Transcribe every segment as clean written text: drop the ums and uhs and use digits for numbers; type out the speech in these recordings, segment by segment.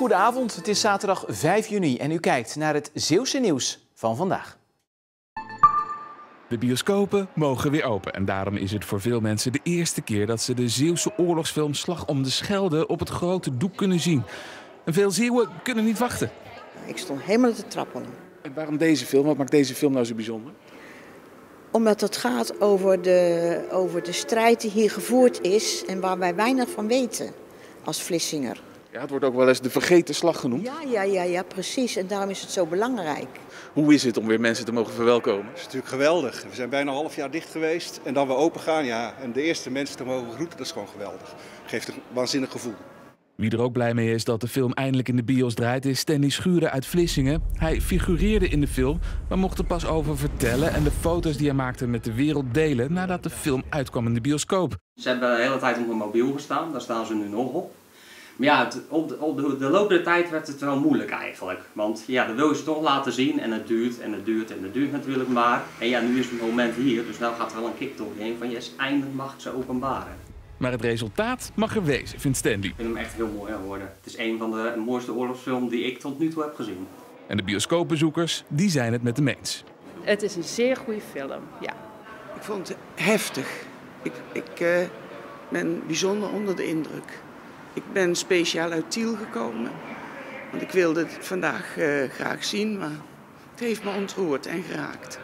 Goedenavond, het is zaterdag 5 juni en u kijkt naar het Zeeuwse nieuws van vandaag. De bioscopen mogen weer open en daarom is het voor veel mensen de eerste keer dat ze de Zeeuwse oorlogsfilm Slag om de Schelde op het grote doek kunnen zien. En veel Zeeuwen kunnen niet wachten. Ik stond helemaal te trappelen. En waarom deze film? Wat maakt deze film nou zo bijzonder? Omdat het gaat over de strijd die hier gevoerd is en waar wij weinig van weten als Vlissinger. Ja, het wordt ook wel eens de vergeten slag genoemd. Ja, precies. En daarom is het zo belangrijk. Hoe is het om weer mensen te mogen verwelkomen? Het is natuurlijk geweldig. We zijn bijna een half jaar dicht geweest en dan weer open gaan. Ja, en de eerste mensen te mogen groeten, dat is gewoon geweldig. Geeft een waanzinnig gevoel. Wie er ook blij mee is dat de film eindelijk in de bios draait is Stanley Schuren uit Vlissingen. Hij figureerde in de film, maar mocht er pas over vertellen en de foto's die hij maakte met de wereld delen nadat de film uitkwam in de bioscoop. Ze hebben de hele tijd op een mobiel gestaan, daar staan ze nu nog op. Maar ja, op de loop der tijd werd het wel moeilijk eigenlijk. Want ja, dan wil je ze toch laten zien en het duurt en het duurt en het duurt natuurlijk maar. En ja, nu is het moment hier, dus nou gaat er wel een kick door je heen van yes, eindelijk mag ik ze openbaren. Maar het resultaat mag er wezen, vindt Stanley. Ik vind hem echt heel mooi geworden. Het is een van de mooiste oorlogsfilms die ik tot nu toe heb gezien. En de bioscoopbezoekers, die zijn het met hem eens. Het is een zeer goede film, ja. Ik vond het heftig. Ik ben bijzonder onder de indruk. Ik ben speciaal uit Tiel gekomen, want ik wilde het vandaag graag zien, maar het heeft me ontroerd en geraakt.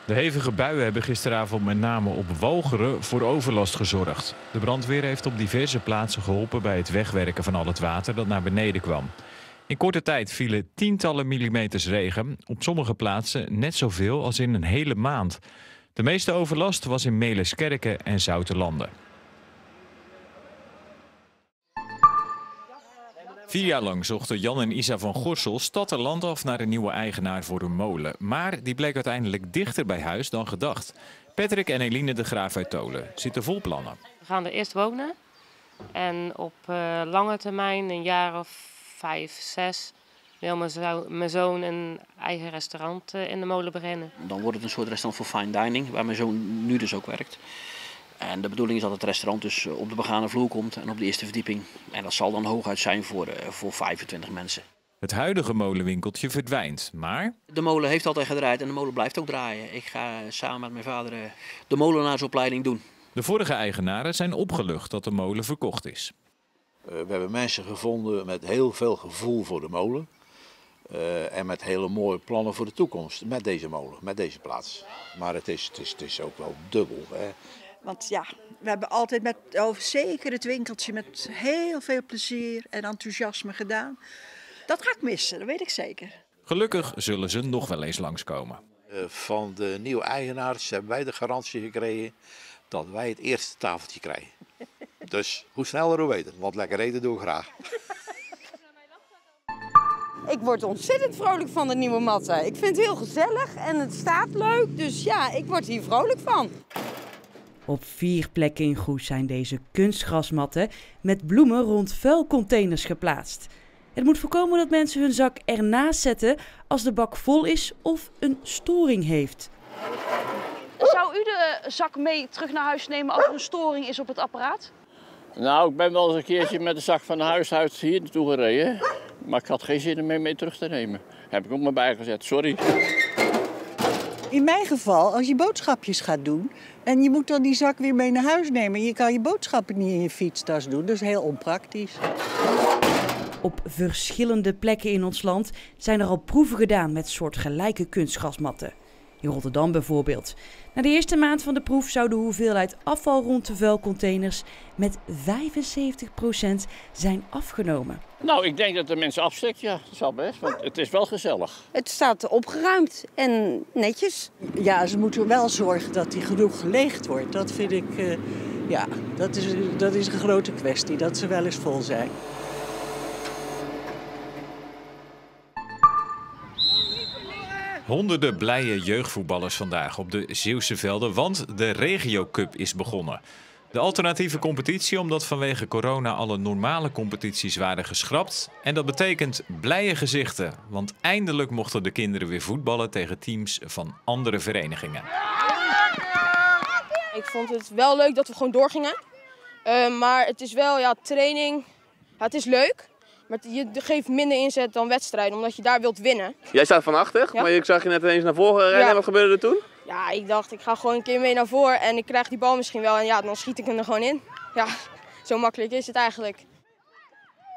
De hevige buien hebben gisteravond met name op Walcheren voor overlast gezorgd. De brandweer heeft op diverse plaatsen geholpen bij het wegwerken van al het water dat naar beneden kwam. In korte tijd vielen tientallen millimeters regen, op sommige plaatsen net zoveel als in een hele maand. De meeste overlast was in Meeliskerke en Zoutelanden. 4 jaar lang zochten Jan en Isa van Gorsel stad en land af naar een nieuwe eigenaar voor hun molen. Maar die bleek uiteindelijk dichter bij huis dan gedacht. Patrick en Eline de Graaf uit Tolen zitten vol plannen. We gaan er eerst wonen en op lange termijn, een jaar of 5, 6, wil mijn zoon een eigen restaurant in de molen beginnen. Dan wordt het een soort restaurant voor fine dining, waar mijn zoon nu dus ook werkt. En de bedoeling is dat het restaurant dus op de begane vloer komt en op de eerste verdieping. En dat zal dan hooguit zijn voor 25 mensen. Het huidige molenwinkeltje verdwijnt, maar... De molen heeft altijd gedraaid en de molen blijft ook draaien. Ik ga samen met mijn vader de molenaarsopleiding doen. De vorige eigenaren zijn opgelucht dat de molen verkocht is. We hebben mensen gevonden met heel veel gevoel voor de molen. En met hele mooie plannen voor de toekomst met deze molen, met deze plaats. Maar het is ook wel dubbel, hè. Want ja, we hebben altijd zeker het winkeltje met heel veel plezier en enthousiasme gedaan. Dat ga ik missen, dat weet ik zeker. Gelukkig zullen ze nog wel eens langskomen. Van de nieuwe eigenaars hebben wij de garantie gekregen dat wij het eerste tafeltje krijgen. Dus hoe sneller hoe beter, want lekker eten doe ik graag. Ik word ontzettend vrolijk van de nieuwe matten. Ik vind het heel gezellig en het staat leuk, dus ja, ik word hier vrolijk van. Op 4 plekken in Goes zijn deze kunstgrasmatten met bloemen rond vuilcontainers geplaatst. Het moet voorkomen dat mensen hun zak ernaast zetten als de bak vol is of een storing heeft. Zou u de zak mee terug naar huis nemen als er een storing is op het apparaat? Nou, ik ben wel eens een keertje met de zak van huis uit hier naartoe gereden. Maar ik had geen zin om mee terug te nemen. Heb ik ook maar bijgezet, sorry. In mijn geval, als je boodschapjes gaat doen en je moet dan die zak weer mee naar huis nemen. Je kan je boodschappen niet in je fietstas doen, dat is heel onpraktisch. Op verschillende plekken in ons land zijn er al proeven gedaan met soortgelijke kunstgrasmatten. In Rotterdam bijvoorbeeld. Na de eerste maand van de proef zou de hoeveelheid afval rond de vuilcontainers met 75% zijn afgenomen. Nou, ik denk dat de mensen afsteekt, ja. Dat zal best, want het is wel gezellig. Het staat opgeruimd en netjes. Ja, ze moeten wel zorgen dat die genoeg geleegd wordt. Dat vind ik, ja, dat is een grote kwestie, dat ze wel eens vol zijn. Honderden blije jeugdvoetballers vandaag op de Zeeuwse velden, want de Regio Cup is begonnen. De alternatieve competitie omdat vanwege corona alle normale competities waren geschrapt. En dat betekent blije gezichten, want eindelijk mochten de kinderen weer voetballen tegen teams van andere verenigingen. Ik vond het wel leuk dat we gewoon doorgingen. Maar het is wel training Ja, het is leuk, maar je geeft minder inzet dan wedstrijden, omdat je daar wilt winnen. Jij staat van achter, maar ik zag je net ineens naar voren rennen. Wat gebeurde er toen? Ja, ik dacht, ik ga gewoon een keer mee naar voren en ik krijg die bal misschien wel. En ja, dan schiet ik hem er gewoon in. Ja, zo makkelijk is het eigenlijk.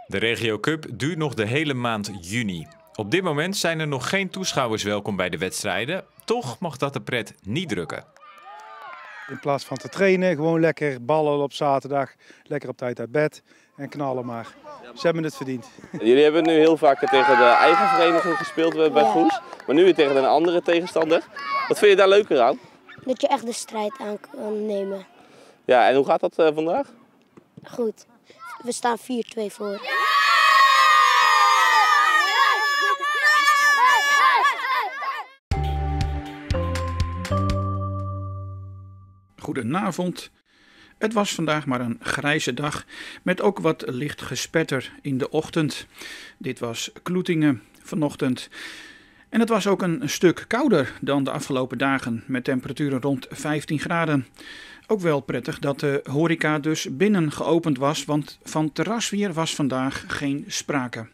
De Regio Cup duurt nog de hele maand juni. Op dit moment zijn er nog geen toeschouwers welkom bij de wedstrijden. Toch mag dat de pret niet drukken. In plaats van te trainen, gewoon lekker ballen op zaterdag. Lekker op tijd uit bed en knallen maar. Ze hebben het verdiend. Jullie hebben nu heel vaak tegen de eigen vereniging gespeeld bij Goes. Maar nu weer tegen een andere tegenstander. Wat vind je daar leuker aan? Dat je echt de strijd aan kan nemen. Ja, en hoe gaat dat vandaag? Goed. We staan 4-2 voor. Goedenavond. Het was vandaag maar een grijze dag met ook wat licht gespetter in de ochtend. Dit was Kloetingen vanochtend. En het was ook een stuk kouder dan de afgelopen dagen met temperaturen rond 15 graden. Ook wel prettig dat de horeca dus binnen geopend was, want van terrasweer was vandaag geen sprake.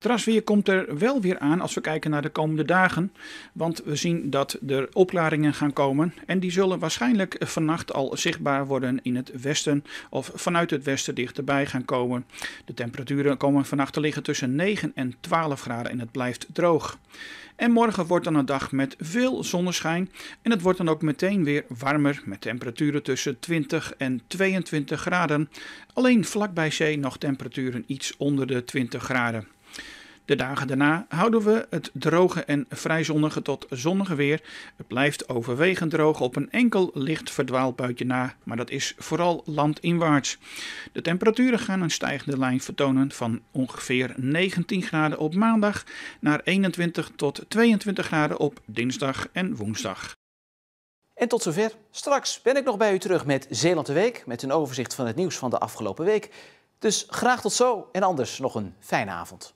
Terrasweer komt er wel weer aan als we kijken naar de komende dagen, want we zien dat er opklaringen gaan komen en die zullen waarschijnlijk vannacht al zichtbaar worden in het westen of vanuit het westen dichterbij gaan komen. De temperaturen komen vannacht te liggen tussen 9 en 12 graden en het blijft droog. En morgen wordt dan een dag met veel zonneschijn en het wordt dan ook meteen weer warmer met temperaturen tussen 20 en 22 graden. Alleen vlak bij zee nog temperaturen iets onder de 20 graden. De dagen daarna houden we het droge en vrij zonnige tot zonnige weer. Het blijft overwegend droog op een enkel licht verdwaald buitje na, maar dat is vooral landinwaarts. De temperaturen gaan een stijgende lijn vertonen van ongeveer 19 graden op maandag naar 21 tot 22 graden op dinsdag en woensdag. En tot zover. Straks ben ik nog bij u terug met Zeeland de Week, met een overzicht van het nieuws van de afgelopen week. Dus graag tot zo en anders nog een fijne avond.